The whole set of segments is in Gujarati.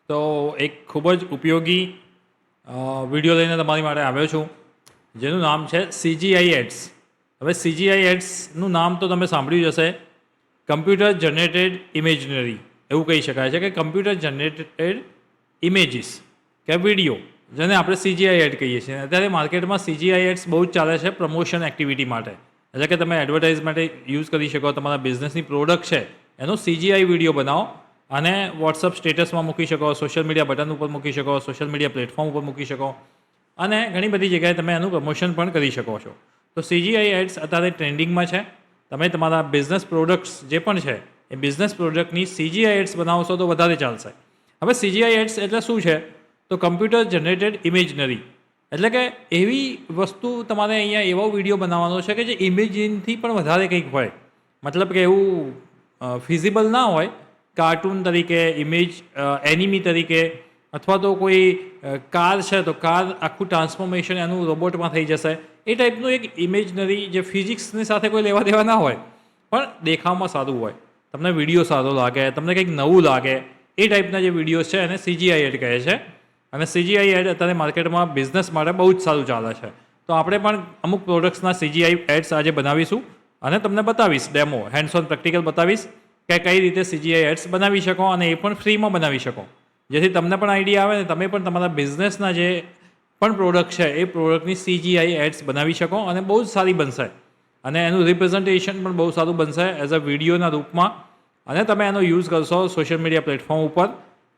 તો એક ખૂબ જ ઉપયોગી વિડીયો લઈને તમારી માટે આવ્યો છું, જેનું નામ છે CGI એડ્સ. હવે CGI એડ્સનું નામ તો તમે સાંભળ્યું જ હશે. કમ્પ્યુટર જનરેટેડ ઇમેજનરી એવું કહી શકાય છે કે કમ્પ્યુટર જનરેટેડ ઇમેજીસ કે વિડીયો, જેને આપણે CGI એડ કહીએ છીએ. અત્યારે માર્કેટમાં CGI એડ્સ બહુ જ ચાલે છે પ્રમોશન એક્ટિવિટી માટે. એટલે કે તમે એડવર્ટાઇઝ માટે યુઝ કરી શકો. તમારા બિઝનેસની પ્રોડક્ટ છે એનો CGI વિડીયો બનાવો અને વોટ્સઅપ સ્ટેટસમાં મૂકી શકો, સોશિયલ મીડિયા બટન ઉપર મૂકી શકો, સોશિયલ મીડિયા પ્લેટફોર્મ ઉપર મૂકી શકો અને ઘણી બધી જગ્યાએ તમે એનું પ્રમોશન પણ કરી શકો છો. તો CGI એડ્સ અત્યારે ટ્રેન્ડિંગમાં છે. તમે તમારા બિઝનેસ પ્રોડક્ટ્સ જે પણ છે એ બિઝનેસ પ્રોડક્ટની CGI એડ્સ બનાવશો તો વધારે ચાલશે. હવે CGI એડ્સ એટલે શું છે? તો કમ્પ્યુટર જનરેટેડ ઇમેજનરી, એટલે કે એવી વસ્તુ તમારે અહીંયા એવો વિડીયો બનાવવાનો છે કે જે ઇમેજિનથી પણ વધારે કંઈક હોય. મતલબ કે એવું ફિઝિબલ ના હોય, કાર્ટૂન તરીકે, ઇમેજ એનિમી તરીકે, અથવા તો કોઈ કાર છે તો કાર આખું ટ્રાન્સફોર્મેશન એનું રોબોટમાં થઈ જશે. એ ટાઈપનું એક ઇમેજનરી જે ફિઝિક્સની સાથે કોઈ લેવા દેવા ના હોય પણ દેખાવમાં સારું હોય, તમને વિડીયો સારો લાગે, તમને કંઈક નવું લાગે, એ ટાઈપના જે વિડીયોઝ છે એને CGI એડ કહે છે. અને CGI એડ અત્યારે માર્કેટમાં બિઝનેસ માટે બહુ જ સારું ચાલે છે. તો આપણે પણ અમુક પ્રોડક્ટ્સના CGI એડ્સ આજે બનાવીશું અને તમને બતાવીશ, ડેમો હેન્ડ્સ ઓન પ્રેક્ટિકલ બતાવીશ કે કઈ રીતે CGI એડ્સ બનાવી શકો અને એ પણ ફ્રીમાં બનાવી શકો, જેથી તમને પણ આઈડિયા આવે ને તમે પણ તમારા બિઝનેસના જે પણ પ્રોડક્ટ છે એ પ્રોડક્ટની CGI એડ્સ બનાવી શકો અને બહુ જ સારી બનશે અને એનું રિપ્રેઝન્ટેશન પણ બહુ સારું બનશે એઝ અ વિડીયોના રૂપમાં. અને તમે એનો યુઝ કરશો સોશિયલ મીડિયા પ્લેટફોર્મ ઉપર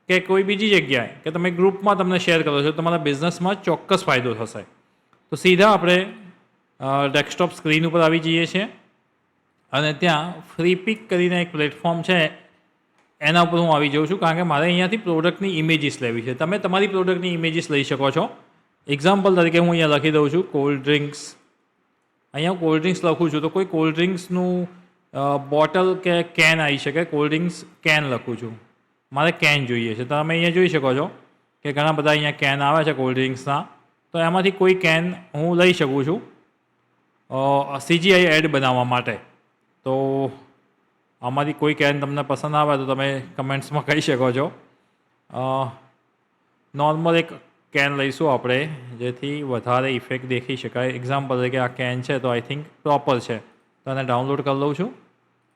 કે કોઈ બીજી જગ્યાએ કે તમે ગ્રુપમાં તમને શેર કરો છો, તમારા બિઝનેસમાં ચોક્કસ ફાયદો થશે. તો સીધા આપણે ડેસ્કટોપ સ્ક્રીન ઉપર આવી જઈએ છીએ અને ત્યાં ફ્રી પિક કરીને એક પ્લેટફોર્મ છે એના ઉપર હું આવી જાઉં છું, કારણ કે મારે અહીંયાથી પ્રોડક્ટની ઇમેજીસ લેવી છે. તમે તમારી પ્રોડક્ટની ઇમેજીસ લઈ શકો છો. એક્ઝામ્પલ તરીકે હું અહીંયા લખી દઉં છું કોલ્ડ ડ્રિંક્સ. અહીંયા હું કોલ્ડ ડ્રિંક્સ લખું છું તો કોઈ કોલ્ડ ડ્રિંક્સનું બોટલ કે કેન આવી શકે. કોલ્ડ ડ્રિંક્સ કેન લખું છું, મારે કેન જોઈએ છે. તો તમે અહીંયા જોઈ શકો છો કે ઘણા બધા અહીંયા કેન આવે છે કોલ્ડ ડ્રિંક્સના. તો એમાંથી કોઈ કેન હું લઈ શકું છું CGI એડ બનાવવા માટે. તો આમાંથી કોઈ કેન તમને પસંદ આવે તો તમે કમેન્ટ્સમાં કહી શકો છો. નોર્મલ એક કેન લઈશું આપણે, જેથી વધારે ઇફેક્ટ દેખી શકાય. એક્ઝામ્પલ તરીકે આ કેન છે તો આઈ થિંક પ્રોપર છે, તો એને ડાઉનલોડ કરી લઉં છું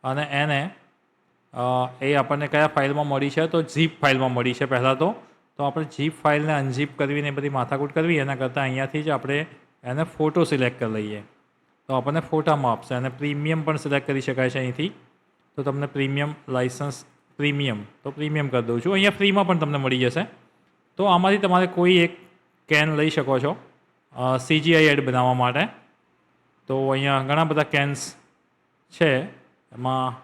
અને એને એ આપણને કયા ફાઇલમાં મળી છે? તો ઝીપ ફાઇલમાં મળી છે પહેલાં તો આપણે ઝીપ ફાઇલને અનઝીપ કરવીને એ બધી માથાકૂટ કરવી એના કરતાં અહીંયાથી જ આપણે એને ફોટો સિલેક્ટ કરી લઈએ તો આપણને ફોટામાં આપશે. અને પ્રીમિયમ પણ સિલેક્ટ કરી શકાય છે અહીંથી. તો તમને પ્રીમિયમ લાઇસન્સ પ્રીમિયમ કરી દઉં છું. અહીંયા ફ્રીમાં પણ તમને મળી જશે. તો આમાંથી તમારે કોઈ એક કેન લઈ શકો છો CGI એડ બનાવવા માટે. તો અહીંયા ઘણા બધા કેન્સ છે, એમાં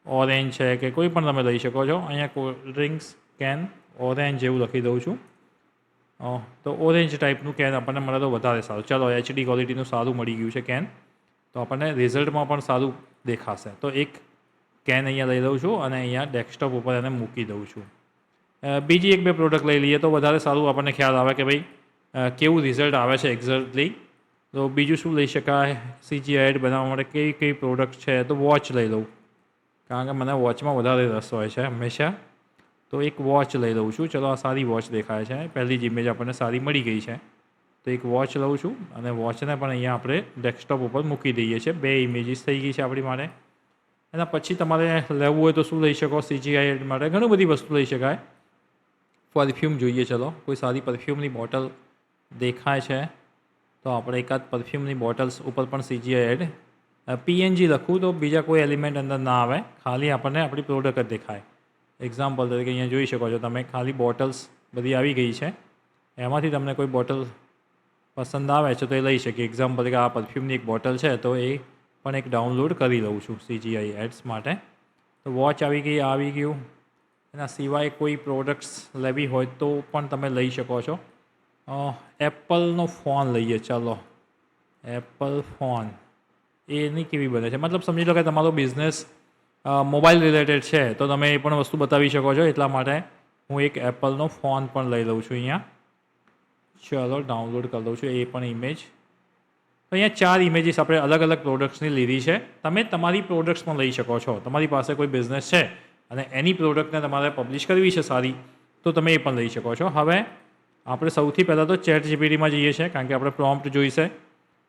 ઓરેન્જ છે કે કોઈ પણ તમે લઈ શકો છો. અહીંયા કોલ્ડ ડ્રિંક્સ કેન ઓરેન્જ જેવું લખી દઉં છું. તો ઓરેન્જ ટાઈપનું કેન આપણને મળે તો વધારે સારું. ચાલો HD ક્વોલિટીનું સારું મળી ગયું છે કેન, તો આપણને રિઝલ્ટમાં પણ સારું દેખાશે. તો એક કેન અહીંયા લઈ લઉં છું અને અહીંયા ડેસ્કટોપ ઉપર એને મૂકી દઉં છું. બીજી એક બે પ્રોડક્ટ લઈ લઈએ તો વધારે સારું આપણને ખ્યાલ આવે કે ભાઈ કેવું રિઝલ્ટ આવે છે એક્ઝેક્ટલી. તો બીજું શું લઈ શકાય CGI એડ બનાવવા માટે? કઈ કઈ પ્રોડક્ટ છે? તો વોચ લઈ લઉં, કારણ કે મને વોચમાં વધારે રસ હોય છે હંમેશા. તો એક વોચ લઈ લઉં છું. ચલો આ સારી વોચ દેખાય છે, પહેલી જ ઇમેજ આપણને સારી મળી ગઈ છે. તો એક વોચ લઉં છું અને વોચને પણ અહીંયા આપણે ડેસ્કટોપ ઉપર મૂકી દઈએ છીએ. બે ઇમેજીસ થઈ ગઈ છે આપણી માટે. એના પછી તમારે લેવું હોય તો શું લઈ શકો CGI એડ માટે? ઘણી બધી વસ્તુ લઈ શકાય. પરફ્યુમ જોઈએ, ચલો કોઈ સારી પરફ્યુમની બોટલ દેખાય છે તો આપણે એકાદ પરફ્યુમની બોટલ્સ ઉપર પણ CGI એડ PNG લખું તો બીજા કોઈ એલિમેન્ટ અંદર ના આવે, ખાલી આપણને આપણી પ્રોડક્ટ જ દેખાય. એક્ઝામ્પલ તરીકે અહીંયા જોઈ શકો છો તમે, ખાલી બોટલ્સ બધી આવી ગઈ છે. એમાંથી તમને કોઈ બોટલ પસંદ આવે છે તો એ લઈ શકીએ. એક્ઝામ્પલ તરીકે આ પરફ્યુમની એક બોટલ છે તો એ પણ એક ડાઉનલોડ કરી લઉં છું CGI એડ્સ માટે. તો વોચ આવી ગયું. એના સિવાય કોઈ પ્રોડક્ટ્સ લેવી હોય તો પણ તમે લઈ શકો છો. એપલનો ફોન લઈએ, ચાલો એપલ ફોન. એની કેવી બને છે? મતલબ સમજી લો કે તમારો બિઝનેસ મોબાઈલ રિલેટેડ છે તો તમે એ પણ વસ્તુ બતાવી શકો છો. એટલા માટે હું એક એપલનો ફોન પણ લઈ લઉં છું અહીંયા. ચાલો ડાઉનલોડ કરી દઉં છું એ પણ ઇમેજ. તો અહીંયા 4 ઇમેજીસ આપણે અલગ અલગ પ્રોડક્ટ્સની લીધી છે. તમે તમારી પ્રોડક્ટ્સ પણ લઈ શકો છો. તમારી પાસે કોઈ બિઝનેસ છે અને એની પ્રોડક્ટને તમારે પબ્લિશ કરવી છે સારી, તો તમે એ પણ લઈ શકો છો. હવે આપણે સૌથી પહેલાં તો ચેટ જીપીટીમાં જઈએ છીએ, કારણ કે આપણે પ્રોમ્પ્ટ જોઈશે,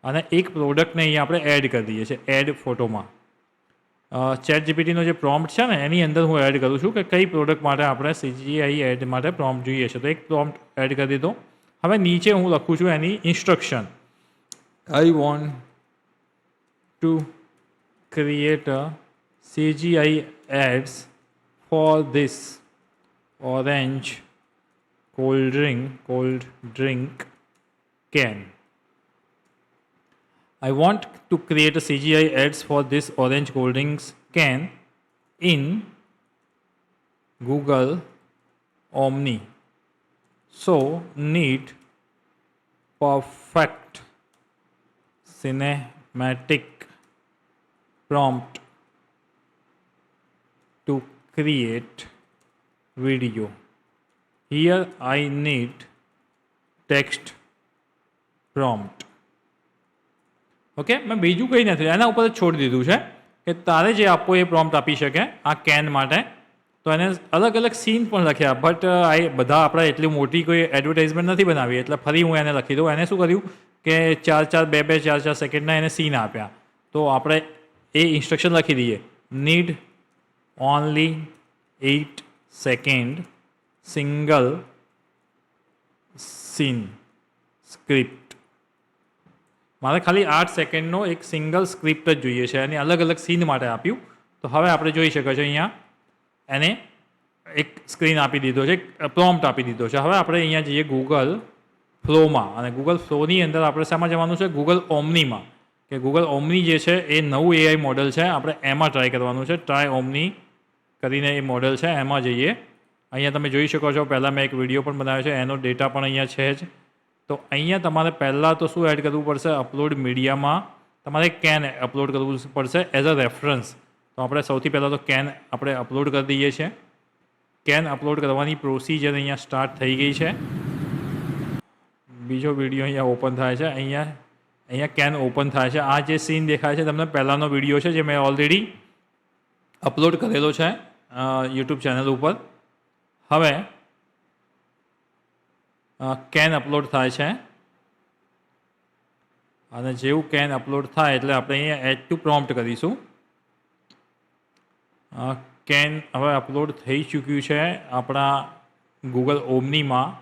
અને એક પ્રોડક્ટને અહીંયા આપણે એડ કરી દઈએ છીએ એડ ફોટોમાં. ચેટ જીપીટીનો જે પ્રોમ્પ્ટ છે ને એની અંદર હું એડ કરું છું કે કઈ પ્રોડક્ટ માટે આપણે CGI એડ માટે પ્રોમ્પ્ટ જોઈએ છે. તો એક પ્રોમ્પ્ટ એડ કરી દીધો. હવે નીચે હું લખું છું એની instruction. I want to create a CGI ads for this orange cold drink can. I want to create a CGI ads for this orange cold drinks can in Google Omni. So need perfect cinematic prompt to create video. Here I need text prompt. Okay, મેં બીજું કંઈ નથી, એના ઉપર જ છોડી દીધું છે કે તારે જે આપવો એ પ્રોમ્પ્ટ આપી શકે આ કેન માટે. તો એને અલગ અલગ સીન પણ લખ્યા, બટ આ બધા આપણે એટલી મોટી કોઈ એડવર્ટાઇઝમેન્ટ નથી બનાવી, એટલે ફરી હું એને લખી દઉં. એને શું કર્યું કે 4 સેકન્ડના એને સીન આપ્યા. તો આપણે એ ઇન્સ્ટ્રક્શન લખી દઈએ. Need only 8 second single scene script. મારે ખાલી 8 સેકન્ડનો એક સિંગલ સ્ક્રિપ્ટ જ જોઈએ છે, એની અલગ અલગ સીન માટે આપ્યું. તો હવે આપણે જોઈ શકો છો અહીંયા એને એક સ્ક્રીન આપી દીધો છે, પ્રોમ્પ્ટ આપી દીધો છે. હવે આપણે અહીંયા જઈએ ગૂગલ ફ્લોમાં, અને ગૂગલ ફ્લોની અંદર આપણે શામાં જવાનું છે? ગૂગલ ઓમનીમાં. કે ગૂગલ ઓમની જે છે એ નવું AI મોડલ છે, આપણે એમાં ટ્રાય કરવાનું છે. ટ્રાય ઓમની કરીને એ મોડલ છે, એમાં જઈએ. અહીંયા તમે જોઈ શકો છો, પહેલાં મેં એક વિડીયો પણ બનાવ્યો છે, એનો ડેટા પણ અહીંયા છે જ. તો અહીંયા તમારે પહેલાં તો શું એડ કરવું પડશે? અપલોડ મીડિયામાં તમારે કેન અપલોડ કરવું પડશે એઝ અ રેફરન્સ. તો આપણે સૌથી પહેલાં તો કેન આપણે અપલોડ કરી દઈએ છીએ. કેન અપલોડ કરવાની પ્રોસિજર અહીંયા સ્ટાર્ટ થઈ ગઈ છે. બીજો વિડીયો અહીંયા ઓપન થાય છે. અહીંયા કેન ઓપન થાય છે. આ જે સીન દેખાય છે તમને પહેલાંનો વિડીયો છે, જે મેં ઓલરેડી અપલોડ કરેલો છે યુટ્યુબ ચેનલ ઉપર. હવે કેન અપલોડ થાય છે, અને જેવું કેન અપલોડ થાય એટલે આપણે અહીંયા એડ ટુ પ્રોમ્પ્ટ કરીશું. કેન હવે અપલોડ થઈ ચૂક્યું છે આપણા ગૂગલ ઓમનીમાં,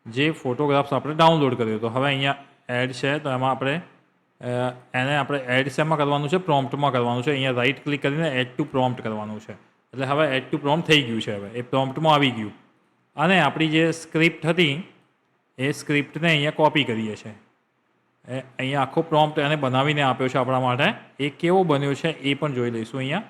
જે ફોટોગ્રાફ્સ આપણે ડાઉનલોડ કર્યો હતો. હવે અહીંયા એડ છે, તો એમાં આપણે એને આપણે એડ શેમાં કરવાનું છે? પ્રોમ્પ્ટમાં કરવાનું છે. અહીંયા રાઇટ ક્લિક કરીને એડ ટુ પ્રોમ્પ્ટ કરવાનું છે. એટલે હવે એડ ટુ પ્રોમ્પ્ટ થઈ ગયું છે. હવે એ પ્રોમ્પ્ટમાં આવી ગયું, અને આપણી જે સ્ક્રિપ્ટ હતી એ સ્ક્રિપ્ટને અહીંયા કોપી કરીએ છીએ. અહીંયા આખો પ્રોમ્પ્ટ એને બનાવીને આપ્યો છે આપણા માટે. એ કેવો બન્યો છે એ પણ જોઈ લઈશું અહીંયા.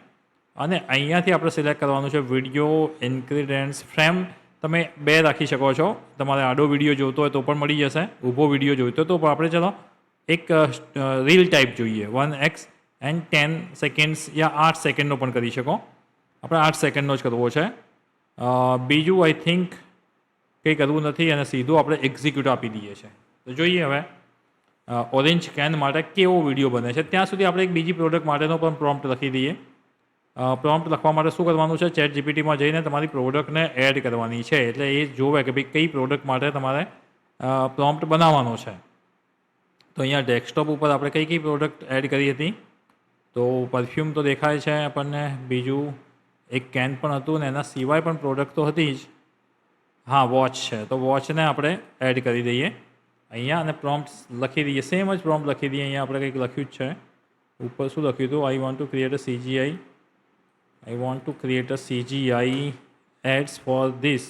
અને અહીંયાથી આપણે સિલેક્ટ કરવાનું છે વિડીયો ઇન્ગ્રીડિયન્ટ્સ ફ્રેમ. તમે 2 રાખી શકો છો. તમારે આડો વિડીયો જોઈતો હોય તો પણ મળી જશે, ઊભો વિડીયો જોઈતો હોય તો પણ આપણે ચલો એક રીલ ટાઈપ જોઈએ, 1x એન્ડ 10 સેકન્ડ્સ યા 8 સેકન્ડનો પણ કરી શકો. આપણે 8 સેકન્ડનો જ કરવો છે. બીજું આઈ થિંક કંઈ કરવું નથી, અને સીધું આપણે એક્ઝિક્યુટ આપી દઈએ છીએ. તો જોઈએ હવે ઓરેન્જ કેન માટે કેવો વિડીયો બને છે. ત્યાં સુધી આપણે એક બીજી પ્રોડક્ટ માટેનો પણ પ્રોમ્પ્ટ લખી દઈએ. પ્રોમ્પ્ટ લખવા માટે શું કરવાનું છે? ચેટ જીપીટીમાં જઈને તમારી પ્રોડક્ટને એડ કરવાની છે. એટલે એ જોવે કે ભાઈ કઈ પ્રોડક્ટ માટે તમારે પ્રોમ્પ્ટ બનાવવાનો છે. તો અહીંયા ડેસ્કટોપ ઉપર આપણે કઈ પ્રોડક્ટ એડ કરી હતી? તો પરફ્યુમ તો દેખાય છે આપણને, બીજું એક કેન પણ હતું, ને એના સિવાય પણ પ્રોડક્ટ તો હતી જ. હા, વોચ છે, તો વોચને આપણે એડ કરી દઈએ અહીંયા, અને પ્રોમ્પ્ટ લખી દઈએ. સેમ જ પ્રોમ્પ્ટ લખી દઈએ. અહીંયા આપણે કંઈક લખ્યું જ છે. ઉપર શું લખ્યું હતું? આઈ want to create a CGI ads for this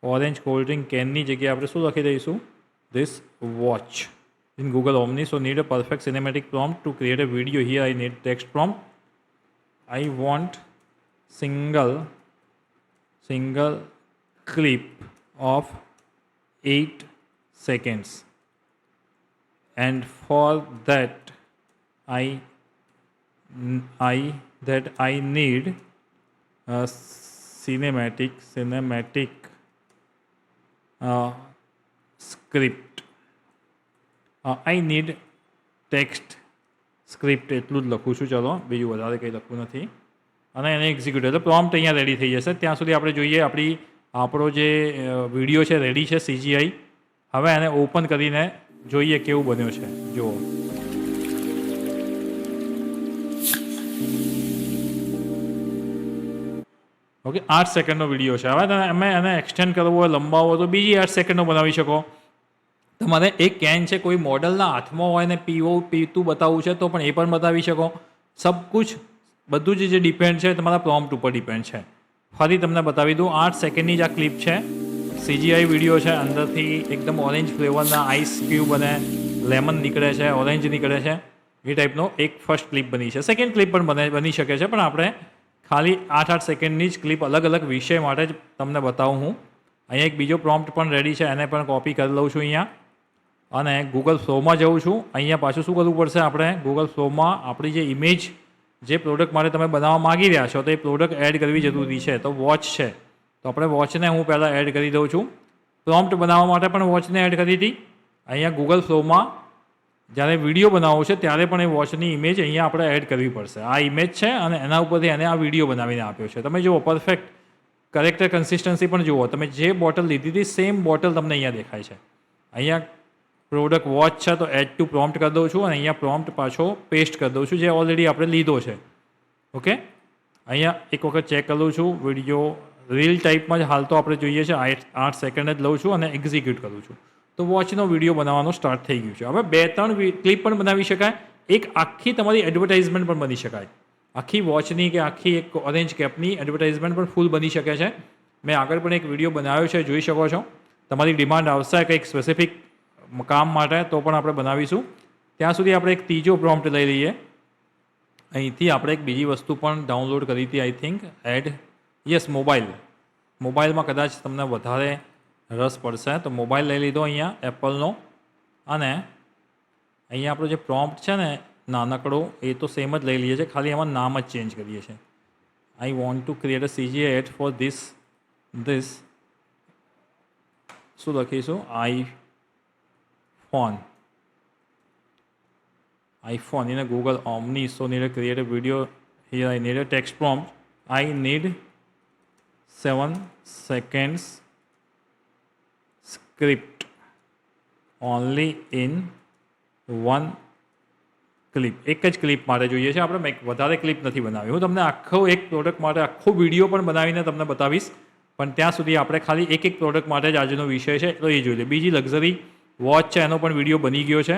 orange cold drink કેનની જગ્યાએ આપણે શું લખી દઈશું? this watch in Google Omni. So need a perfect cinematic prompt to create a video. Here I need text prompt. I want single clip of 8 seconds, and for that I need a cinematic script. I need text script એટલું જ લખું છું. ચલો, બીજું વધારે કંઈ લખવું નથી. અને એને એક્ઝિક્યુટ એટલે પ્રોમ્પ્ટ અહીંયા રેડી થઈ જશે. ત્યાં સુધી આપણે જોઈએ આપણી આપણો જે વિડીયો છે રેડી છે CGI. હવે એને ઓપન કરીને જોઈએ કેવું બન્યું છે. જુઓ, ઓકે, 8 સેકન્ડનો વિડીયો છે. હવે તમે એને એક્સટેન્ડ કરવો હોય, લંબાવો હોય તો બીજી 8 સેકન્ડનો બનાવી શકો. તમારે એક કેન છે કોઈ મોડલના હાથમાં હોય ને પીતું બતાવવું છે તો પણ એ પણ બતાવી શકો. બધું જ જે ડિપેન્ડ છે તમારા પ્રોમ્પ્ટ ઉપર ડિપેન્ડ છે. ફરી તમને બતાવી દઉં, 8 સેકન્ડની જ આ ક્લિપ છે. CGI વિડીયો છે. અંદરથી એકદમ ઓરેન્જ ફ્લેવરના આઈસ ક્યુબ અને લેમન નીકળે છે, ઓરેન્જ નીકળે છે. એ ટાઈપનો એક ફર્સ્ટ ક્લિપ બની છે. સેકન્ડ ક્લિપ પણ બની શકે છે, પણ આપણે ખાલી 8 સેકન્ડની જ ક્લિપ અલગ અલગ વિષય માટે જ તમને બતાવું હું. અહીંયા એક બીજો પ્રોમ્પ્ટ પણ રેડી છે, એને પણ કોપી કરી લઉં છું અહીંયા અને ગૂગલ ફ્લોમાં જઉં છું. અહીંયા પાછું શું કરવું પડશે, આપણે ગૂગલ ફ્લોમાં આપણી જે ઇમેજ જે પ્રોડક્ટ માટે તમે બનાવવા માગી રહ્યા છો તો એ પ્રોડક્ટ એડ કરવી જરૂરી છે. તો વોચ છે, તો આપણે વોચને હું પહેલાં એડ કરી દઉં છું. પ્રોમ્પ્ટ બનાવવા માટે પણ વોચને એડ કરી હતી. અહીંયા ગૂગલ ફ્લોમાં જ્યારે વિડીયો બનાવવો છે ત્યારે પણ એ વોચની ઇમેજ અહીંયા આપણે એડ કરવી પડશે. આ ઇમેજ છે અને એના ઉપરથી એને આ વિડીયો બનાવીને આપ્યો છે. તમે જુઓ, પરફેક્ટ કરેક્ટર કન્સિસ્ટન્સી પણ જુઓ. તમે જે બોટલ લીધી હતી સેમ બોટલ તમને અહીંયા દેખાય છે. અહીંયા પ્રોડક્ટ વોચ છે તો એડ ટુ પ્રોમ્પ્ટ કરી દઉં છું અને અહીંયા પ્રોમ્પ્ટ પાછો પેસ્ટ કરી દઉં છું જે ઓલરેડી આપણે લીધો છે. ઓકે, અહીંયા એક વખત ચેક કરી લઉં છું. વિડીયો રીલ ટાઈપમાં જ હાલ તો આપણે જોઈએ છે, 8 સેકન્ડ જ લઉં છું અને એક્ઝિક્યુટ કરું છું. તો વોચનો વિડીયો બનાવવાનો સ્ટાર્ટ થઈ ગયું છે. હવે 2-3 ક્લિપ પણ બનાવી શકાય. એક આખી તમારી એડવર્ટાઇઝમેન્ટ પણ બની શકાય. આખી વોચની કે આખી એક ઓરેન્જ કેપની એડવર્ટાઇઝમેન્ટ પણ ફૂલ બની શકે છે. મેં આગળ પણ એક વિડીયો બનાવ્યો છે, જોઈ શકો છો. તમારી ડિમાન્ડ આવશે કંઈક સ્પેસિફિક કામ માટે તો પણ આપણે બનાવીશું. ત્યાં સુધી આપણે એક ત્રીજો પ્રોમ્પ્ટ લઈ લઈએ. અહીંથી આપણે એક બીજી વસ્તુ પણ ડાઉનલોડ કરી હતી, આઈ થિંક મોબાઈલમાં કદાચ તમને વધારે રસ પડશે તો મોબાઈલ લઈ લીધો અહીંયા એપલનો. અને અહીંયા આપણો જે પ્રોમ્પ્ટ છે ને નાનકડો એ તો સેમ જ લઈ લઈએ છીએ, ખાલી એમાં નામ જ ચેન્જ કરીએ છીએ. I want to create a CGI ad for this શું લખીશું, iPhone in a Google Omni. So need to create a video here. I need a text prompt. I need 7 seconds script only in one clip. એક જ ક્લિપ માટે જોઈએ છે આપણે, વધારે ક્લિપ નથી બનાવી. હું તમને આખો એક પ્રોડક્ટ માટે આખો વિડીયો પણ બનાવીને તમને બતાવીશ, પણ ત્યાં સુધી આપણે ખાલી એક પ્રોડક્ટ માટે જ આજનો વિષય છે તો એ જોઈ લે. બીજી લક્ઝરી વોચ છે એનો પણ વિડીયો બની ગયો છે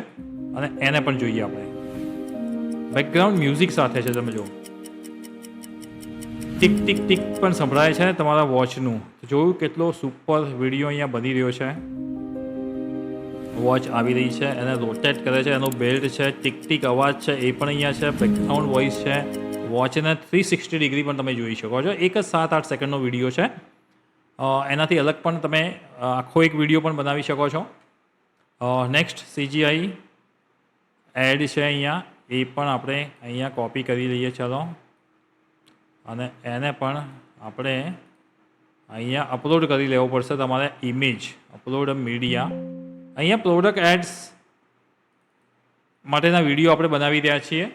અને એને પણ જોઈએ આપણે. બેકગ્રાઉન્ડ મ્યુઝિક સાથે છે, તમે જુઓ ટીક ટીક ટીક પણ સંભળાય છે તમારા વોચનું. જોયું કેટલો સુપર વિડીયો અહીંયા બની રહ્યો છે. વોચ આવી રહી છે, એને રોટેટ કરે છે, એનો બેલ્ટ છે, ટીક ટીક અવાજ છે એ પણ અહીંયા છે, બેકગ્રાઉન્ડ વોઇસ છે. વોચને 360 ડિગ્રી પણ તમે જોઈ શકો છો. એક જ 7-8 સેકન્ડનો વિડીયો છે. એનાથી અલગ પણ તમે આખો એક વિડીયો પણ બનાવી શકો છો. નેક્સ્ટ CGI એડ છે અહીંયા, એ પણ આપણે અહીંયા કોપી કરી લઈએ. ચાલો, અને એને પણ આપણે અહીંયા અપલોડ કરી લેવો પડશે. તમારે ઇમેજ અપલોડ મીડિયા. અહીંયા પ્રોડક્ટ એડ્સ માટેના વિડીયો આપણે બનાવી રહ્યા છીએ.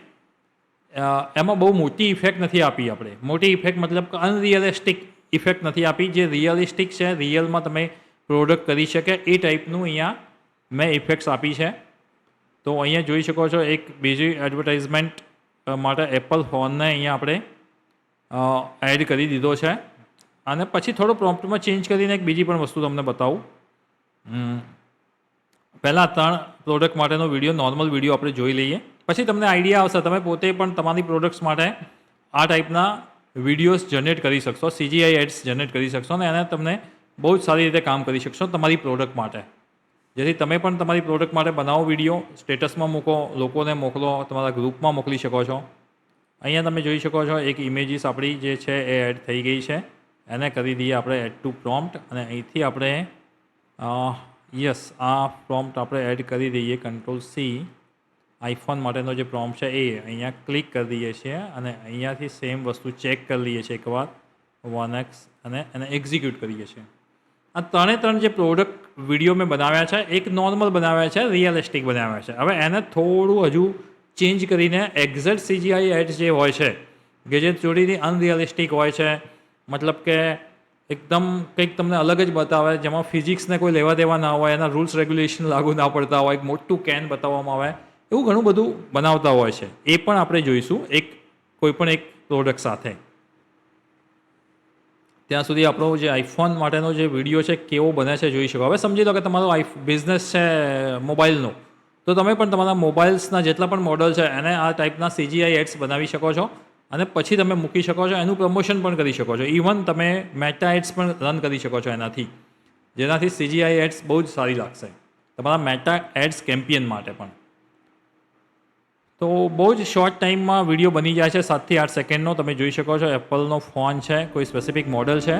એમાં બહુ મોટી ઇફેક્ટ નથી આપી આપણે. મોટી ઇફેક્ટ મતલબ કે અનરિયલિસ્ટિક ઇફેક્ટ નથી આપી. જે રિયલિસ્ટિક છે, રિયલમાં તમે પ્રોડક્ટ કરી શકે એ ટાઈપનું અહીંયા મેં ઇફેક્ટ્સ આપી છે. તો અહીંયા જોઈ શકો છો એક બીજી એડવર્ટાઇઝમેન્ટ માટે એપલ ફોનને અહીંયા આપણે એડ કરી દીધો છે. અને પછી થોડો પ્રોમ્પ્ટમાં ચેન્જ કરીને એક બીજી પણ વસ્તુ તમને બતાવું. પહેલાં 3 પ્રોડક્ટ માટેનો વિડીયો, નોર્મલ વિડીયો આપણે જોઈ લઈએ, પછી તમને આઈડિયા આવશે. તમે પોતે પણ તમારી પ્રોડક્ટ્સ માટે આ ટાઈપના વિડીયોઝ જનરેટ કરી શકશો, CGI એડ્સ જનરેટ કરી શકશો અને એને તમને બહુ જ સારી રીતે કામ કરી શકશો તમારી પ્રોડક્ટ માટે. જેથી તમે પણ તમારી પ્રોડક્ટ માટે બનાવો વિડીયો, સ્ટેટસમાં મૂકો, લોકોને મોકલો, તમારા ગ્રુપમાં મોકલી શકો છો. અહીંયા તમે જોઈ શકો છો એક ઇમેજીસ આપણી જે છે એ એડ થઈ ગઈ છે. એને કરી દઈએ આપણે એડ ટુ પ્રોમ્પ્ટ અને અહીંથી આપણે આ પ્રોમ્પ્ટ આપણે એડ કરી દઈએ. Ctrl+C iPhone માટેનો જે પ્રોમ્પ્ટ છે એ અહીંયા ક્લિક કરી દઈએ છીએ અને અહીંયાથી સેમ વસ્તુ ચેક કરી લઈએ છીએ એકવાર 1x અને એને એક્ઝિક્યુટ કરીએ છીએ. આ 3 જે પ્રોડક્ટ વિડીયો મેં બનાવ્યા છે, એક નોર્મલ બનાવ્યા છે, રિયલિસ્ટિક બનાવ્યા છે. હવે એને થોડું હજુ ચેન્જ કરીને એક્ઝેક્ટ CGI એડ્સ જે હોય છે કે જે થોડીની અનરિયલિસ્ટિક હોય છે, મતલબ કે એકદમ કંઈક તમને અલગ જ બતાવે, જેમાં ફિઝિક્સને કોઈ લેવા દેવા ના હોય, એના રૂલ્સ રેગ્યુલેશન લાગુ ના પડતા હોય, એક મોટું કેન બતાવવામાં આવે, એવું ઘણું બધું બનાવતા હોય છે. એ પણ આપણે જોઈશું કોઈ પણ એક પ્રોડક્ટ સાથે. ત્યાં સુધી આપણો જે આઈફોન માટેનો જે વિડીયો છે કેવો બને છે જોઈ શકો. હવે સમજી લો કે તમારો બિઝનેસ છે મોબાઈલનો, તો તમે પણ તમારા મોબાઈલ્સના જેટલા પણ મોડલ છે એને આ ટાઈપના CGI એડ્સ બનાવી શકો છો અને પછી તમે મૂકી શકો છો, એનું પ્રમોશન પણ કરી શકો છો. ઇવન તમે મેટા એડ્સ પણ રન કરી શકો છો એનાથી, જેનાથી CGI એડ્સ બહુ જ સારી લાગશે તમારા મેટા એડ્સ કેમ્પિયન માટે પણ. તો બહુ જ શોર્ટ ટાઈમમાં વિડીયો બની જાય છે, 7 થી 8 સેકન્ડનો. તમે જોઈ શકો છો એપલનો ફોન છે, કોઈ સ્પેસિફિક મોડલ છે,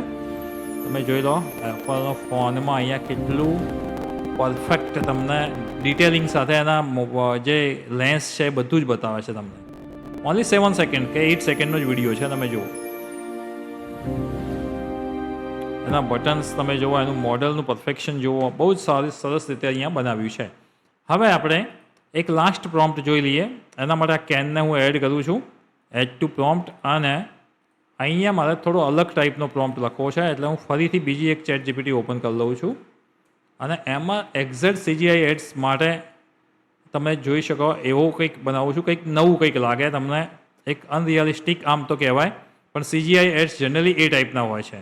તમે જોઈ લો એપલનો ફોનમાં અહીંયા કેટલું પરફેક્ટ તમને ડિટેલિંગ સાથે એના જે લેન્સ છે એ બધું જ બતાવે છે તમને. ઓનલી 7 સેકન્ડ કે 8 સેકન્ડનો જ વિડીયો છે, તમે જુઓ એના બટન્સ, તમે જુઓ એનું મોડલનું પરફેક્શન જુઓ, બહુ જ સરસ રીતે અહીંયા બનાવ્યું છે. હવે આપણે એક લાસ્ટ પ્રોમ્પ્ટ જોઈ લઈએ. એના માટે આ કેનને હું એડ કરું છું, એડ ટુ પ્રોમ્પ્ટ, અને અહીંયા મારે થોડો અલગ ટાઈપનો પ્રોમ્પ્ટ લખવો છે, એટલે હું ફરીથી બીજી એક ChatGPT ઓપન કરી લઉં છું અને એમાં એક્ઝેક્ટ CGI એડ્સ માટે તમે જોઈ શકો એવો કંઈક બનાવું છું, કંઈક નવું કંઈક લાગે તમને, એક અનરિયલિસ્ટિક આમ તો કહેવાય, પણ CGI એડ્સ જનરલી એ ટાઈપના હોય છે.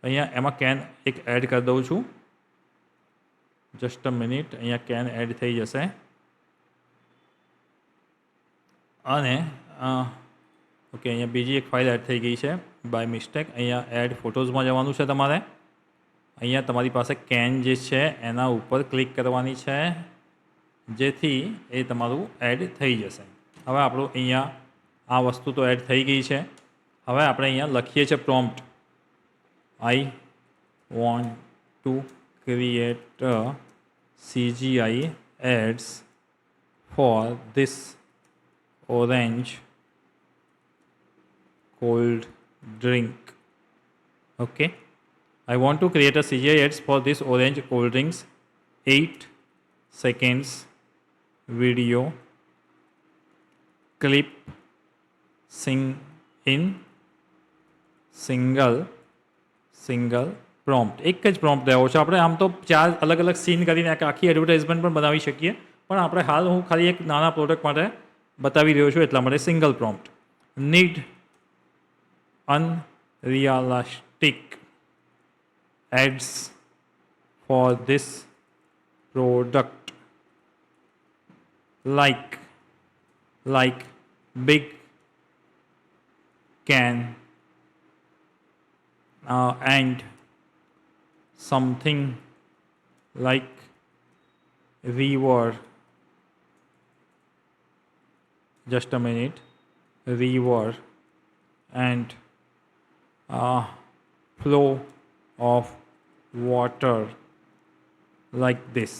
અહીંયા એમાં કેન એક એડ કરી દઉં છું, જસ્ટ અ મિનિટ. અહીંયા કેન એડ થઈ જશે અને ઓકે, અહીંયા બીજી એક ફાઇલ એડ થઈ ગઈ છે બાય મિસ્ટેક. અહીંયા એડ ફોટોઝમાં જવાનું છે તમારે. અહીંયા તમારી પાસે કેન જે છે એના ઉપર ક્લિક કરવાની છે, જેથી એ તમારું એડ થઈ જશે. હવે આપણું અહીંયા આ વસ્તુ તો એડ થઈ ગઈ છે. હવે આપણે અહીંયા લખીએ છીએ prompt, I want to create a CGI ads for this orange cold drink. Okay, I want to create a CGI ads for this orange cold drinks. 8 seconds video clip, sing in single prompt. એક જ પ્રોમ્પ્ટ દેવો છે. આપણે આમ તો 4 અલગ અલગ સીન કરીને આખી એડવર્ટાઇઝમેન્ટ પણ બનાવી શકીએ, પણ આપણે હાલ હું ખાલી એક નાના પ્રોડક્ટ માટે બતાવી રહ્યો છું, એટલા માટે single prompt. Need unrealistic ads for this product like big can and something like river, just a minute, river and flow of water like this.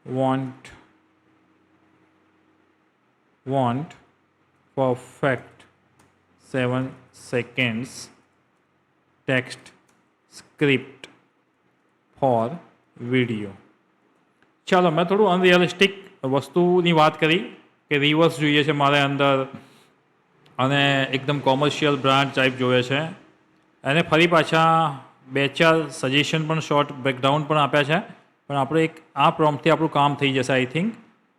Want perfect 7 seconds text script for video. ચાલો, મેં થોડું અનરિયલિસ્ટિક વસ્તુની વાત કરી કે રિવર્સ જોઈએ છે મારે અંદર અને એકદમ કોમર્શિયલ બ્રાન્ડ ટાઈપ જોઈએ છે. એને ફરી પાછા 2-4 સજેશન પણ, શોર્ટ બ્રેકડાઉન પણ આપ્યા છે, પણ આપણે એક આ પ્રોમ્પ્ટથી આપણું કામ થઈ જશે આઈ થિંક.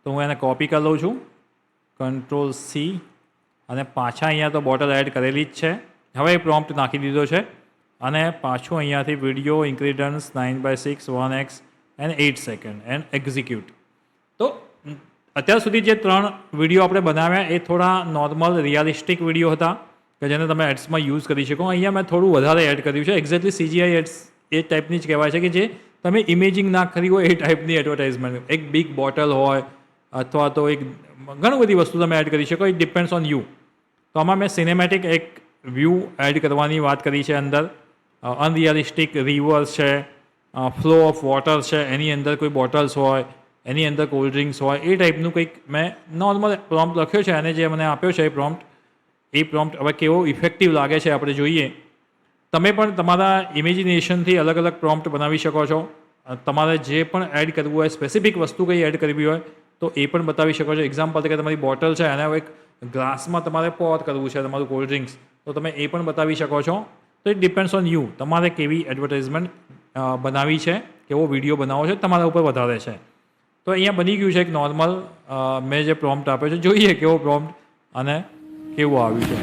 તો હું એને કોપી કરી લઉં છું, Ctrl+C, અને પાછા અહીંયા તો બોટલ એડ કરેલી જ છે. હવે એ પ્રોમ્પ્ટ નાખી દીધો છે અને પાછું અહીંયાથી વિડીયો ઇન્ક્રીડન્સ 9:6 1x and 8 second and execute. તો અત્યાર સુધી જે 3 વિડીયો આપણે બનાવ્યા એ થોડા નોર્મલ રિયાલિસ્ટિક વિડીયો હતા કે જેને તમે એડ્સમાં યુઝ કરી શકો. અહીંયા મેં થોડું વધારે એડ કર્યું છે. એક્ઝેક્ટલી CGI એડ્સ એ ટાઈપની જ કહેવાય છે કે જે તમે ઇમેજિંગ ના કરી હોય એ ટાઈપની એડવર્ટાઇઝમેન્ટ. એક બિગ બોટલ હોય અથવા તો એક ઘણી બધી વસ્તુ તમે એડ કરી શકો. It depends on you. તો આમાં મેં સિનેમેટિક એક વ્યૂ એડ કરવાની વાત કરી છે. અંદર અનરિયલિસ્ટિક રિવર્સ છે, ફ્લો ઓફ વોટર છે, એની અંદર કોઈ બોટલ્સ હોય, એની અંદર કોલ્ડ ડ્રિંક્સ હોય, એ ટાઈપનું કંઈક મેં નોર્મલ પ્રોમ્પ્ટ લખ્યો છે અને જે મને આપ્યો છે એ પ્રોમ્પ્ટ હવે કેવો ઇફેક્ટિવ લાગે છે આપણે જોઈએ. તમે પણ તમારા ઇમેજિનેશનથી અલગ અલગ પ્રોમ્પ્ટ બનાવી શકો છો. તમારે જે પણ એડ કરવું હોય, સ્પેસિફિક વસ્તુ કંઈ એડ કરવી હોય તો એ પણ બતાવી શકો છો. એક્ઝામ્પલ તરીકે તમારી બોટલ છે અને એક ગ્લાસમાં તમારે પોર કરવું છે તમારું કોલ્ડ ડ્રિંક્સ, તો તમે એ પણ બતાવી શકો છો. તો ઇટ ડિપેન્ડ્સ ઓન યુ, તમારે કેવી એડવર્ટાઇઝમેન્ટ બનાવી છે, કેવો વિડીયો બનાવો છે, તમારા ઉપર વધારે છે. તો અહીંયા બની ગયું છે એક નોર્મલ, મેં જે પ્રોમ્પ્ટ આપ્યો છે, જોઈએ કેવો પ્રોમ્પ્ટ અને કેવું આવ્યું છે.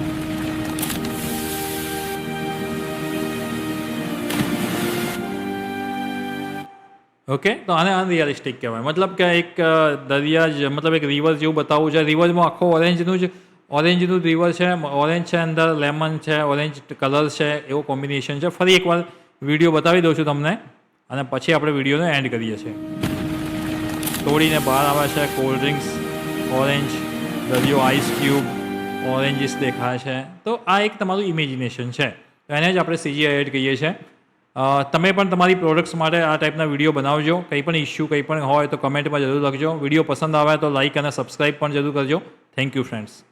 ઓકે, તો આને અનરિયલિસ્ટિક કહેવાય. મતલબ કે એક દરિયા મતલબ એક રિવર જેવું બતાવવું છે. રિવરમાં આખો ઓરેન્જનું રિવર છે, ઓરેન્જ છે, અંદર લેમન છે, ઓરેન્જ કલર છે, એવો કોમ્બિનેશન છે. ફરી એકવાર વિડીયો બતાવી દઉં છું તમને અને પછી આપણે વિડીયોને એન્ડ કરીએ છીએ. તોડીને બહાર આવે છે કોલ્ડ ડ્રિંક્સ, ઓરેન્જ, દરિયો, આઈસ ક્યુબ, ઓરેન્જીસ દેખાય છે. તો આ એક તમારું ઇમેજિનેશન છે, એને જ આપણે CGI એડ કહીએ છીએ. તમે પણ તમારી પ્રોડક્ટ્સ માટે આ ટાઈપના વિડીયો બનાવજો. કંઈ પણ ઇશ્યુ કંઈ પણ હોય તો કમેન્ટમાં જરૂર લખજો. વિડીયો પસંદ આવે તો લાઇક અને સબસ્ક્રાઈબ પણ જરૂર કરજો. Thank you friends.